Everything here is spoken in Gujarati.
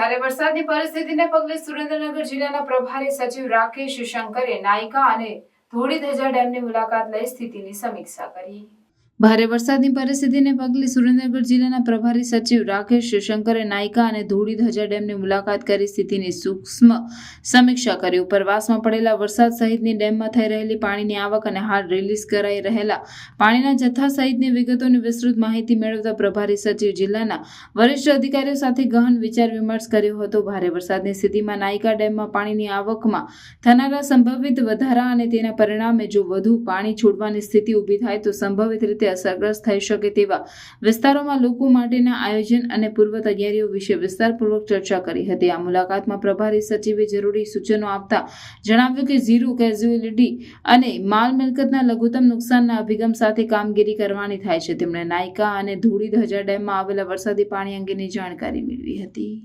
ભારે વરસાદની પરિસ્થિતિને પગલે સુરેન્દ્રનગર જિલ્લાના પ્રભારી સચિવ રાકેશ શંકરે નાયકા અને ધોળીધજા ડેમની મુલાકાત લઈ સ્થિતિની સમીક્ષા કરી। ભારે વરસાદની પરિસ્થિતિને પગલે સુરેન્દ્રનગર જિલ્લાના પ્રભારી સચિવ રાકેશ શંકરે નાયકા અને ધોળીધજા ડેમની મુલાકાત કરી સ્થિતિની સૂક્ષ્મ સમીક્ષા કરી। ઉપરવાસમાં પડેલા વરસાદ સહિતની ડેમમાં થઈ રહેલી પાણીની આવક અને હાલ રિલીઝ કરાઈ રહેલા પાણીના જથ્થા સહિતની વિગતોની વિસ્તૃત માહિતી મેળવતા પ્રભારી સચિવ જિલ્લાના વરિષ્ઠ અધિકારીઓ સાથે ગહન વિચાર વિમર્શ કર્યો હતો। ભારે વરસાદની સ્થિતિમાં નાયકા ડેમમાં પાણીની આવકમાં થનારા સંભવિત વધારા અને તેના પરિણામે જો વધુ પાણી છોડવાની સ્થિતિ ઊભી થાય તો સંભવિત રીતે અસરગ્રસ્ત થઈ શકે તેવા વિસ્તારોમાં લોકો માટેના આયોજન અને પૂર્વ તૈયારીઓ વિશે વિસ્તારપૂર્વક ચર્ચા કરી હતી। આ મુલાકાતમાં પ્રભારી સચિવે જરૂરી સૂચનો આપતા જણાવ્યું કે ઝીરો કેઝ્યુઅલિટી અને માલ મિલકતના લઘુત્તમ નુકસાનના અભિગમ સાથે કામગીરી કરવાની થાય છે। તેમણે નાયકા અને ધોળીધજા ડેમમાં આવેલા વરસાદી પાણી અંગેની જાણકારી મેળવી હતી।